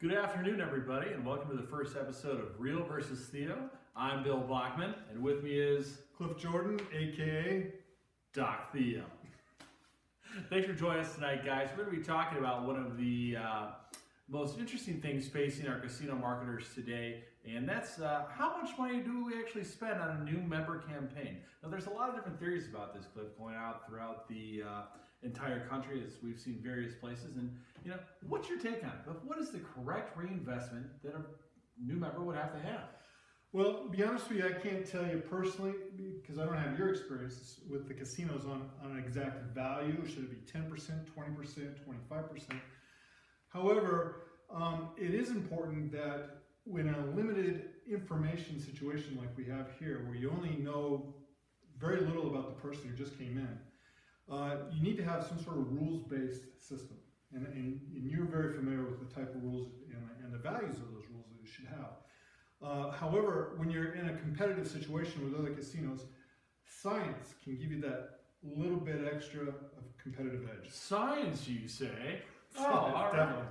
Good afternoon, everybody, and welcome to the first episode of Real versus Theo. I'm Bill Bachman, and with me is Cliff Jordan, aka Doc Theo. Thanks for joining us tonight, guys. We're going to be talking about one of the most interesting things facing our casino marketers today, and that's how much money do we actually spend on a new member campaign? Now, there's a lot of different theories about this, Cliff, going out throughout the entire country, as we've seen various places. And what's your take on it? Cliff? What is the correct reinvestment that a new member would have to have? Well, to be honest with you, I can't tell you personally because I don't have your experience with the casinos on an exact value. Should it be 10%, 20%, 25%? However, it is important that when a limited information situation like we have here, where you only know very little about the person who just came in, you need to have some sort of rules-based system. And you're very familiar with the type of rules and the values of those rules that you should have. However, when you're in a competitive situation with other casinos, science can give you that little bit extra of competitive edge. Science, you say? Oh, all right.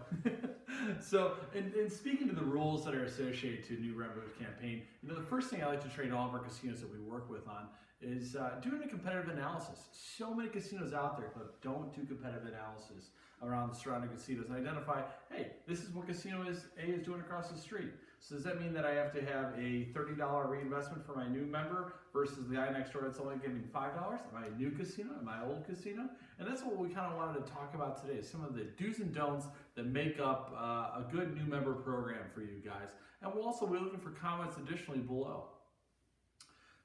So, in speaking to the rules that are associated to a new members campaign, the first thing I like to train all of our casinos that we work with on is doing a competitive analysis. So many casinos out there that don't do competitive analysis around the surrounding casinos and identify, hey, this is what casino A is doing across the street. So does that mean that I have to have a $30 reinvestment for my new member versus the guy next door that's only giving $5? Am I a new casino? Am I an old casino? And that's what we kind of wanted to talk about today, some of the do's and don'ts that make up a good new member program for you guys. And we'll also be looking for comments additionally below.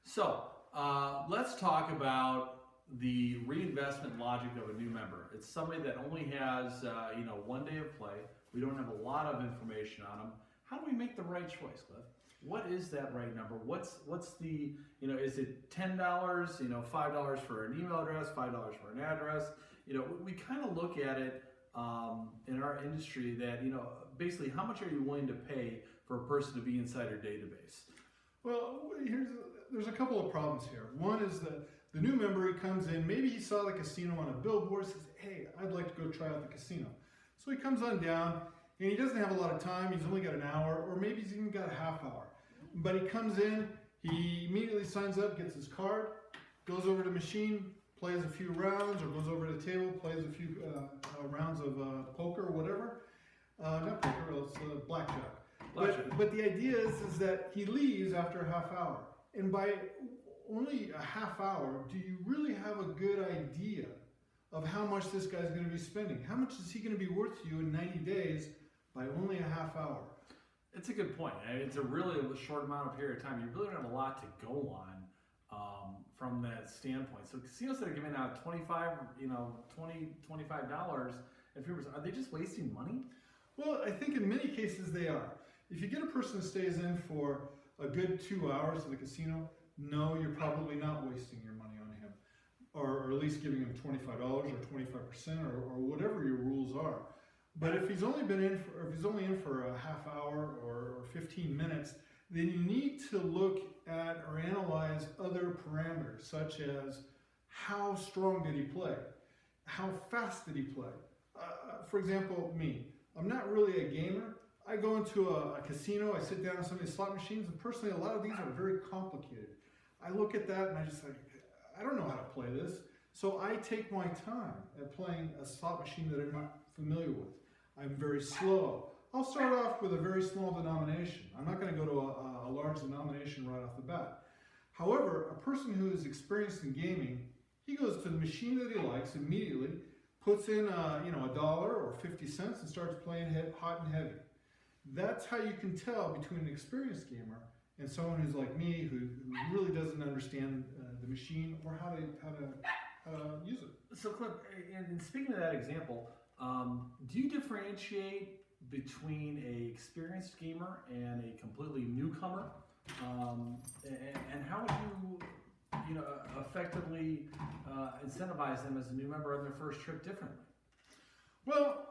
So let's talk about the reinvestment logic of a new member. It's somebody that only has 1 day of play. We don't have a lot of information on them. How do we make the right choice, Cliff? What is that right number? What's the, is it $10, $5 for an email address, $5 for an address? We kind of look at it in our industry that, basically how much are you willing to pay for a person to be inside our database? Well, there's a couple of problems here. One is that the new member, he comes in, maybe he saw the casino on a billboard, says, hey, I'd like to go try out the casino. So he comes on down, and he doesn't have a lot of time, he's only got an hour, or maybe he's even got a half hour. But he comes in, he immediately signs up, gets his card, goes over to the machine, plays a few rounds, or goes over to the table, plays a few rounds of poker or whatever. Not poker, it's blackjack. But the idea is that he leaves after a half hour. And by only a half hour, do you really have a good idea of how much this guy's going to be spending? How much is he going to be worth to you in 90 days by only a half hour? It's a good point. It's a really short amount of period of time. You really don't have a lot to go on from that standpoint. So casinos that are giving out $25, and are they just wasting money? Well, I think in many cases they are. If you get a person that stays in for a good 2 hours at the casino, no, you're probably not wasting your money on him, or at least giving him $25 or 25% or whatever your rules are. But if he's only in for a half hour or 15 minutes, then you need to look at or analyze other parameters, such as how strong did he play, how fast did he play. For example, me, I'm not really a gamer. I go into a casino, I sit down on some of these slot machines, and personally, a lot of these are very complicated. I look at that and I just like, I don't know how to play this. So I take my time at playing a slot machine that I'm not familiar with. I'm very slow. I'll start off with a very small denomination. I'm not going to go to a large denomination right off the bat. However, a person who is experienced in gaming, he goes to the machine that he likes immediately, puts in $1 or 50 cents and starts playing hot and heavy. That's how you can tell between an experienced gamer and someone who's like me, who really doesn't understand the machine or how to use it. So, Cliff, and speaking of that example, do you differentiate between an experienced gamer and a completely newcomer? And how would you, effectively incentivize them as a new member on their first trip differently? Well,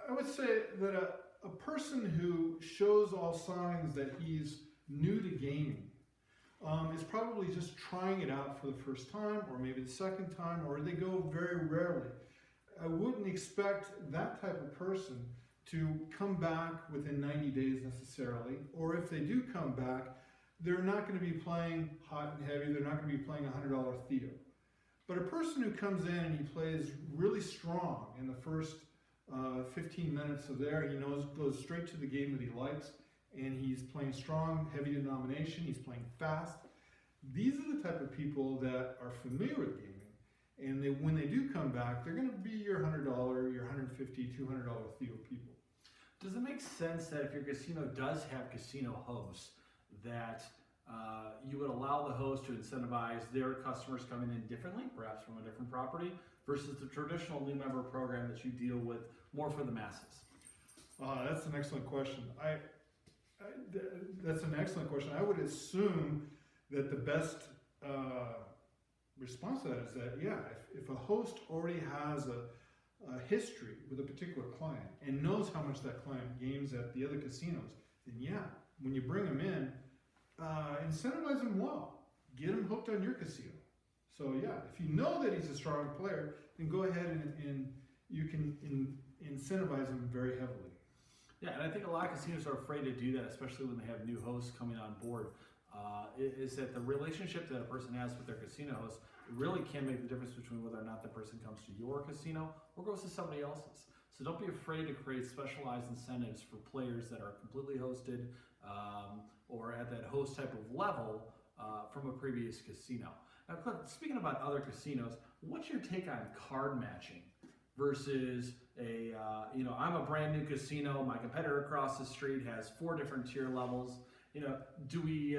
I would say that a person who shows all signs that he's new to gaming is probably just trying it out for the first time, or maybe the second time, or they go very rarely. I wouldn't expect that type of person to come back within 90 days necessarily, or if they do come back, they're not going to be playing hot and heavy, they're not going to be playing $100 Theo. But a person who comes in and he plays really strong in the first 15 minutes of there, he goes straight to the game that he likes, and he's playing strong, heavy denomination, he's playing fast. These are the type of people that are familiar with gaming, and when they do come back, they're going to be your $100, your $150, $200 Theo people. Does it make sense that if your casino does have casino hosts, that you would allow the host to incentivize their customers coming in differently, perhaps from a different property, versus the traditional new member program that you deal with more for the masses? That's an excellent question. That's an excellent question. I would assume that the best response to that is that, yeah, if a host already has a history with a particular client and knows how much that client games at the other casinos, then yeah, when you bring them in, incentivize him well. Get him hooked on your casino. So yeah, if you know that he's a strong player, then go ahead and you can incentivize him very heavily. Yeah, and I think a lot of casinos are afraid to do that, especially when they have new hosts coming on board. Is that the relationship that a person has with their casino host really can make the difference between whether or not the person comes to your casino or goes to somebody else's. So don't be afraid to create specialized incentives for players that are completely hosted or at that host type of level from a previous casino. Now, Cliff, speaking about other casinos, what's your take on card matching versus I'm a brand new casino, my competitor across the street has 4 different tier levels. Do we,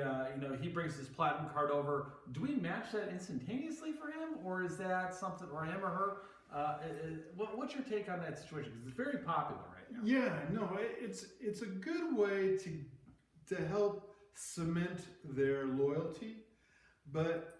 he brings his platinum card over. Do we match that instantaneously for him, or is that something, or him or her? What's your take on that situation? Because it's very popular right now. Yeah, no, it's a good way to help cement their loyalty, but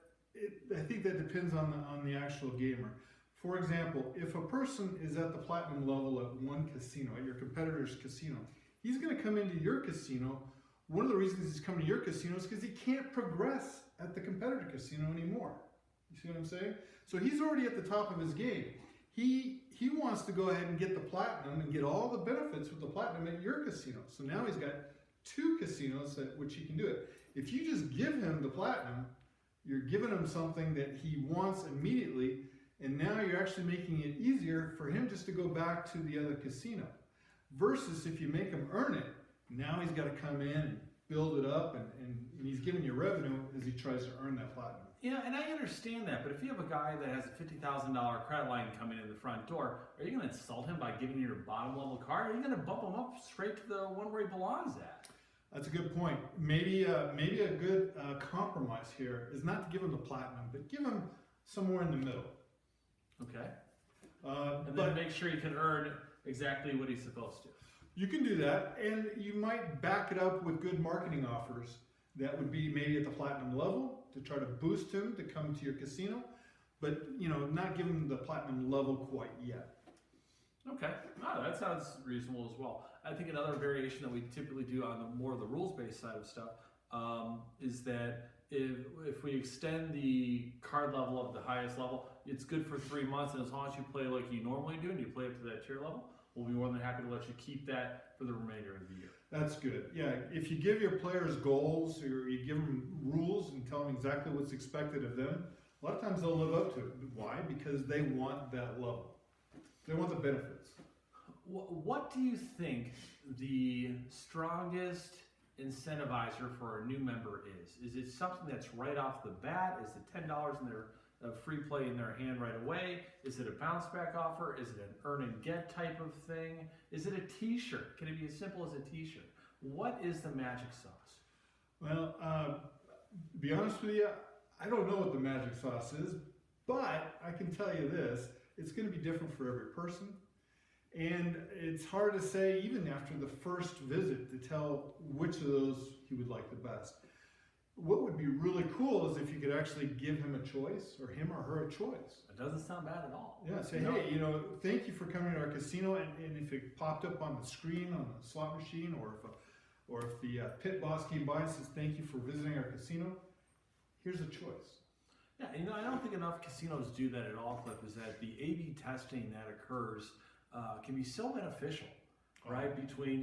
I think that depends on the actual gamer. For example, if a person is at the platinum level at one casino, at your competitor's casino, he's going to come into your casino. One of the reasons he's coming to your casino is because he can't progress at the competitor casino anymore. You see what I'm saying? So he's already at the top of his game. He wants to go ahead and get the platinum and get all the benefits with the platinum at your casino. So now he's got 2 casinos at which he can do it. If you just give him the platinum, you're giving him something that he wants immediately, and now you're actually making it easier for him just to go back to the other casino. Versus if you make him earn it, now he's got to come in and build it up, and he's giving you revenue as he tries to earn that platinum. Yeah, and I understand that, but if you have a guy that has a $50,000 credit line coming in the front door, are you going to insult him by giving you your bottom level card? Or are you going to bump him up straight to the one where he belongs at? That's a good point. Maybe a good compromise here is not to give him the platinum, but give him somewhere in the middle. Okay. And then make sure he can earn exactly what he's supposed to. You can do that, and you might back it up with good marketing offers that would be maybe at the platinum level to try to boost him to come to your casino, but not give him the platinum level quite yet. Okay, that sounds reasonable as well. I think another variation that we typically do on the more of the rules-based side of stuff is that if we extend the card level of the highest level, it's good for 3 months, and as long as you play like you normally do and you play up to that tier level, we'll be more than happy to let you keep that for the remainder of the year. That's good. Yeah, if you give your players goals or you give them rules and tell them exactly what's expected of them, a lot of times they'll live up to it. Why? Because they want that level. They want the benefits. What do you think the strongest incentivizer for a new member is? Is it something that's right off the bat? Is it $10 in their free play in their hand right away? Is it a bounce back offer? Is it an earn and get type of thing? Is it a t-shirt? Can it be as simple as a t-shirt? What is the magic sauce? Well, to be honest with you, I don't know what the magic sauce is, but I can tell you this, it's going to be different for every person. And it's hard to say, even after the first visit, to tell which of those he would like the best. What would be really cool is if you could actually give him a choice, or him or her a choice. It doesn't sound bad at all. Yeah, say, hey, thank you for coming to our casino, and if it popped up on the screen on the slot machine, or if the pit boss came by and says, thank you for visiting our casino, here's a choice. Yeah, I don't think enough casinos do that at all, Cliff, is that the A/B testing that occurs can be so beneficial. right? Between,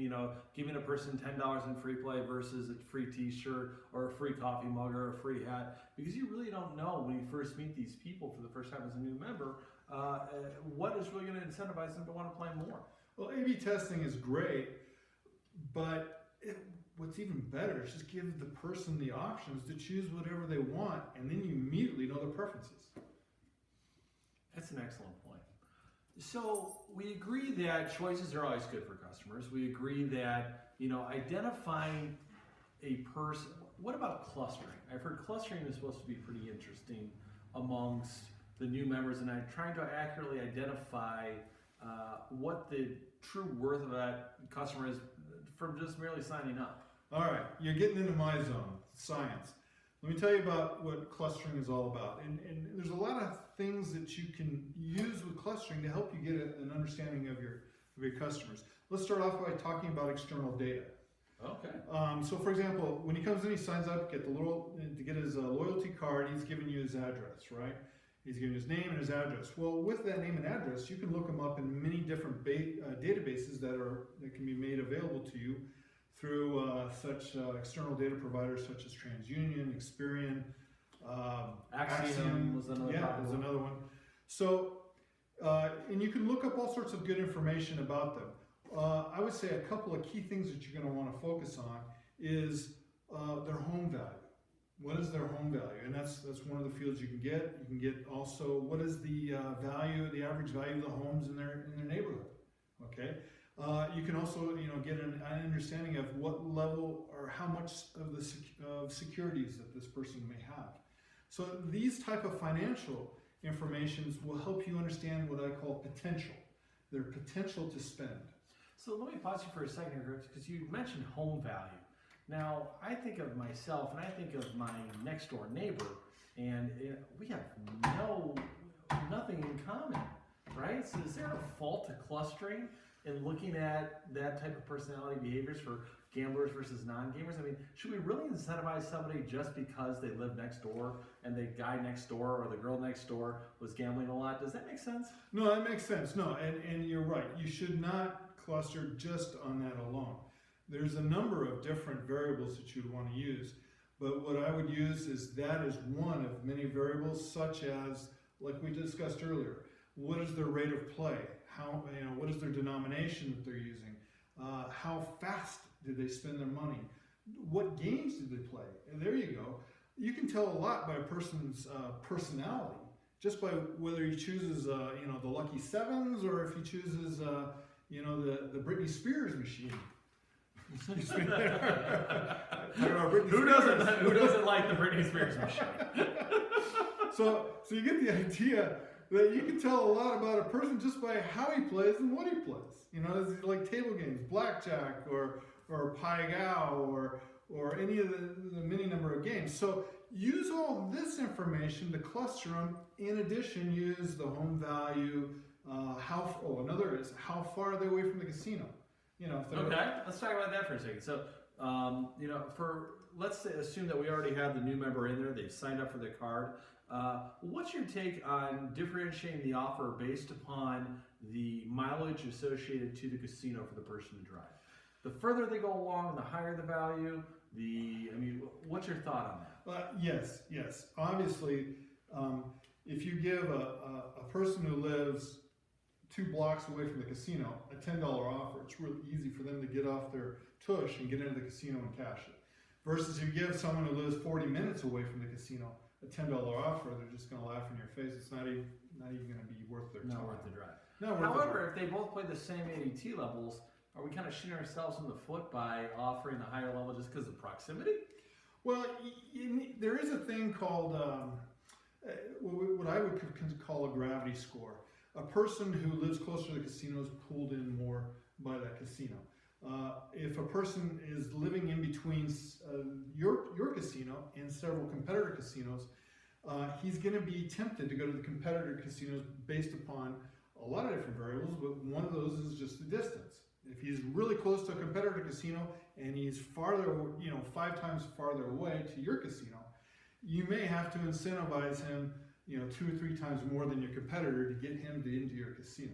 giving a person $10 in free play versus a free t-shirt or a free coffee mug or a free hat, because you really don't know when you first meet these people for the first time as a new member, what is really going to incentivize them to want to play more. Well, A/B testing is great, but what's even better is just give the person the options to choose whatever they want, and then you immediately know their preferences. That's an excellent point. So we agree that choices are always good for customers. We agree that, identifying a person. What about clustering? I've heard clustering is supposed to be pretty interesting amongst the new members, and I'm trying to accurately identify what the true worth of that customer is from just merely signing up. All right, you're getting into my zone, science. Let me tell you about what clustering is all about. And there's a lot of things that you can use with clustering to help you get an understanding of your customers. Let's start off by talking about external data. Okay. So for example, when he comes in, he signs up, to get his loyalty card, he's giving you his address, right? He's giving his name and his address. Well, with that name and address, you can look him up in many different databases that can be made available to you through such external data providers such as TransUnion, Experian, Axiom was another. Yeah, is another one. So, and you can look up all sorts of good information about them. I would say a couple of key things that you're going to want to focus on is their home value. What is their home value? And that's one of the fields you can get. You can get also what is the average value of the homes in their neighborhood. Okay. You can also get an understanding of what level or how much of the securities that this person may have. So these type of financial informations will help you understand what I call potential, their potential to spend. So let me pause you for a second here, because you mentioned home value. Now, I think of myself and I think of my next door neighbor, and we have nothing in common, right? So is there a fault to clustering and looking at that type of personality behaviors for gamblers versus non-gamers? I mean, should we really incentivize somebody just because they live next door and the guy next door or the girl next door was gambling a lot? Does that make sense? No, that makes sense. No, and you're right. You should not cluster just on that alone. There's a number of different variables that you'd want to use, but what I would use is that is one of many variables, such as, like we discussed earlier, what is their rate of play? How, what is their denomination that they're using? How fast did they spend their money? What games did they play? And there you go. You can tell a lot by a person's personality just by whether he chooses, the Lucky Sevens or if he chooses, the Britney Spears machine. Excuse me. Who doesn't like the Britney Spears machine? So you get the idea that you can tell a lot about a person just by how he plays and what he plays. Is it like table games, blackjack, or pai gow, or any of the many number of games. So use all this information to cluster them. In addition, use the home value. Another is how far are they away from the casino? Okay, let's talk about that for a second. So, let's assume that we already have the new member in there. They've signed up for the card. What's your take on differentiating the offer based upon the mileage associated to the casino for the person to drive? The further they go along, the higher the value. What's your thought on that? Yes. Obviously, if you give a person who lives 2 blocks away from the casino a $10 offer, it's really easy for them to get off their tush and get into the casino and cash it. Versus you give someone who lives 40 minutes away from the casino a $10 offer, they're just going to laugh in your face. It's not even going to be worth their time. Not worth the drive. However, if they both play the same ADT levels, are we kind of shooting ourselves in the foot by offering the higher level just because of proximity? Well, there is a thing called what I would call a gravity score. A person who lives closer to the casino is pulled in more by that casino. If a person is living in between your casino and several competitor casinos, he's going to be tempted to go to the competitor casinos based upon a lot of different variables, but one of those is just the distance. If he's really close to a competitor casino and he's farther, 5 times farther away to your casino, you may have to incentivize him 2 or 3 times more than your competitor to get him into your casino.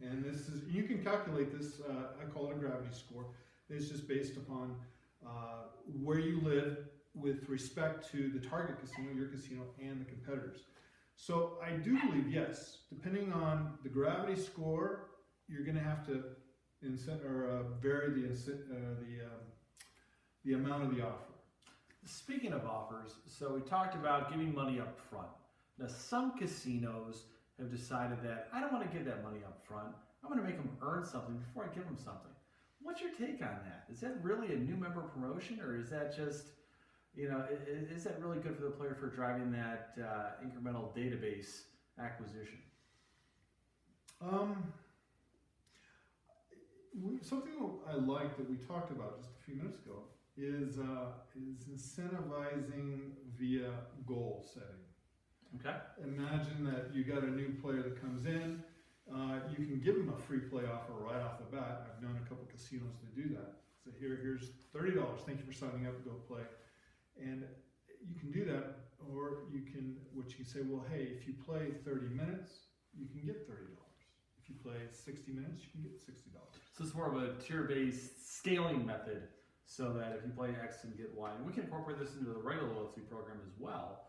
And this is, you can calculate this, I call it a gravity score. It's just based upon where you live with respect to the target casino, your casino, and the competitors. So I do believe, yes, depending on the gravity score, you're going to have to vary the amount of the offer. Speaking of offers, so we talked about giving money up front. Now, some casinos have decided that I don't want to give that money up front. I'm going to make them earn something before I give them something. What's your take on that? Is that really a new member promotion, or is that just, is that really good for the player for driving that incremental database acquisition? Something I like that we talked about just a few minutes ago is incentivizing via goal setting. Okay. Imagine that you got a new player that comes in. You can give them a free play offer right off the bat. I've known a couple casinos that do that. So here's $30. Thank you for signing up to go play. And you can do that, or you can say, well, hey, if you play 30 minutes, you can get $30. If you play 60 minutes, you can get $60. So it's more of a tier-based scaling method, so that if you play X and get Y, and we can incorporate this into the regular loyalty program as well,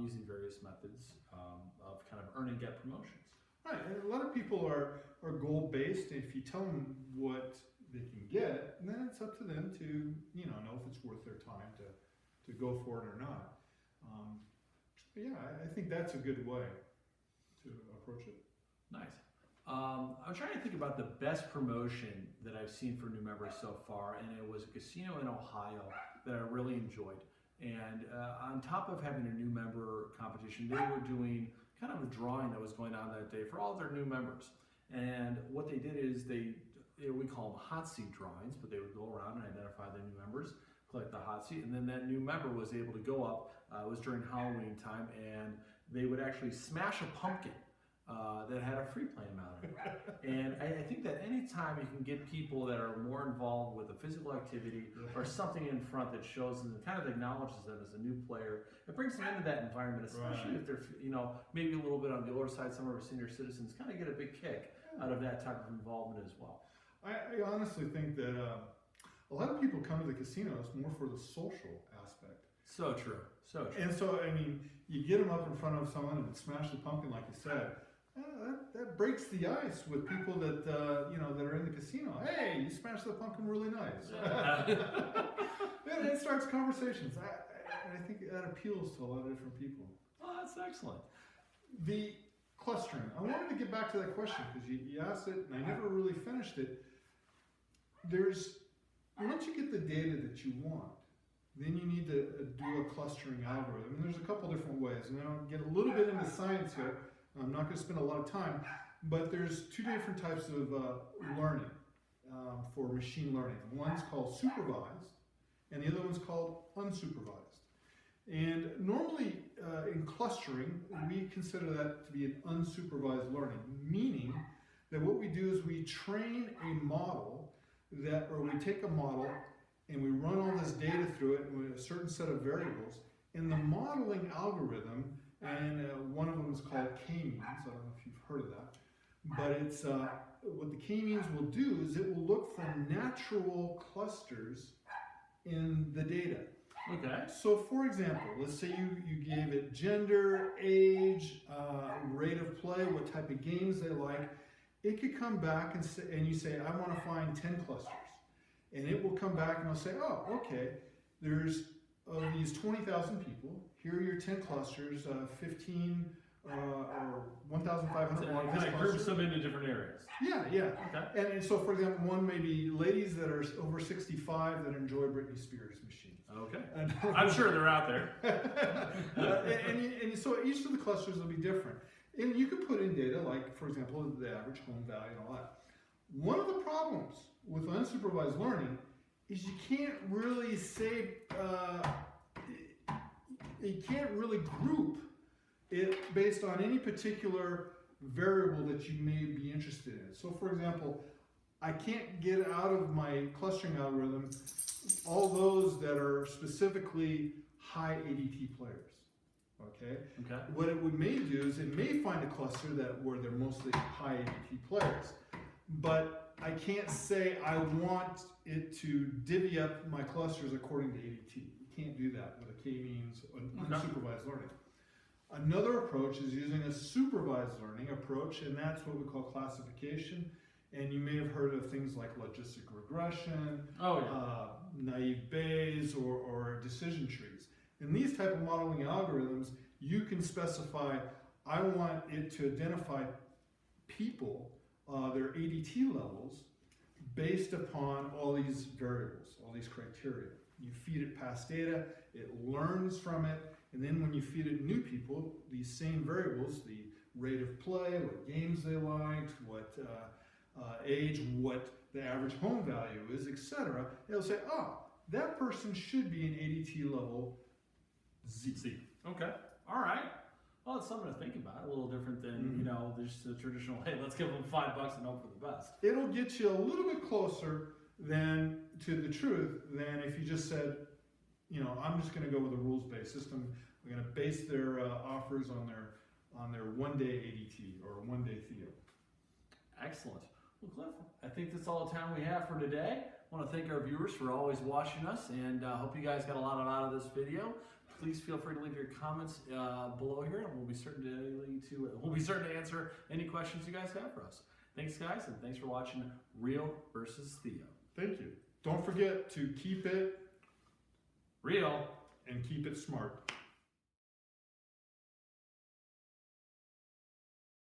using various methods of kind of earn and get promotions. Right, and a lot of people are goal-based. If you tell them what they can get, then it's up to them to know if it's worth their time to go for it or not. But yeah, I think that's a good way to approach it. Nice. I'm trying to think about the best promotion that I've seen for new members so far, and it was a casino in Ohio that I really enjoyed. And on top of having a new member competition, they were doing kind of a drawing that was going on that day for all their new members. And what they did is we call them hot seat drawings, but they would go around and identify the new members, collect the hot seat, and then that new member was able to go up. It was during Halloween time, and they would actually smash a pumpkin that had a free play amount in it. And I think that anytime you can get people that are more involved with a physical activity or something in front that shows them, kind of acknowledges them as a new player, it brings them into that environment, especially if they're, maybe a little bit on the older side. Some of our senior citizens kind of get a big kick out of that type of involvement as well. I honestly think that a lot of people come to the casinos more for the social aspect. So true. So true. And so, I mean, you get them up in front of someone and smash the pumpkin, like you said. That breaks the ice with people that that are in the casino. Hey, you smashed the pumpkin really nice. And it starts conversations. I think that appeals to a lot of different people. Oh, that's excellent. The clustering. I wanted to get back to that question because you asked it, and I never really finished it. Once you get the data that you want, then you need to do a clustering algorithm. And there's a couple different ways, and I'll get a little bit into science here. I'm not going to spend a lot of time, but there's two different types of learning for machine learning. One's called supervised, and the other one's called unsupervised. And normally in clustering, we consider that to be an unsupervised learning, meaning that what we do is we train a model or we take a model and we run all this data through it with a certain set of variables, and the modeling algorithm, and one of them is called k-means. I don't know if you've heard of that, but it's what the k-means will do is it will look for natural clusters in the data. Okay. So, for example, let's say you gave it gender, age, rate of play, what type of games they like. It could come back and you say, I want to find 10 clusters, and it will come back and it'll say, oh, okay, there's of these 20,000 people. Here are your 10 clusters, 15 or 1,500. So kind of groups them into different areas. Yeah. Okay. And so, for example, one may be ladies that are over 65 that enjoy Britney Spears machines. Okay. I'm sure they're out there. and so each of the clusters will be different. And you could put in data like, for example, the average home value and all that. One of the problems with unsupervised learning is you can't really say, you can't really group it based on any particular variable that you may be interested in. So, for example, I can't get out of my clustering algorithm all those that are specifically high ADT players. Okay. Okay. What it may do is it may find a cluster where they're mostly high ADT players, but I can't say I want it to divvy up my clusters according to ADT. You can't do that with a K-means unsupervised learning. Another approach is using a supervised learning approach, and that's what we call classification. And you may have heard of things like logistic regression, naive Bayes, or decision trees. In these type of modeling algorithms, you can specify, I want it to identify people, their ADT levels, based upon all these variables, all these criteria. You feed it past data, it learns from it, and then when you feed it new people, these same variables, the rate of play, what games they liked, what age, what the average home value is, etc., it'll say, that person should be an ADT level Z. Okay. All right. Well, it's something to think about. A little different than, you know, just the traditional, hey, let's give them $5 and hope for the best. It'll get you a little bit closer than to the truth than if you just said, you know, I'm just going to go with a rules-based system. We're going to base their offers on their one-day ADT or one-day Theo. Excellent. Well, Cliff, I think that's all the time we have for today. I want to thank our viewers for always watching us, and hope you guys got a lot out of this video. Please feel free to leave your comments below here, and we'll be certain to answer any questions you guys have for us. Thanks, guys, and thanks for watching Real versus Theo. Thank you. Don't forget to keep it real and keep it smart.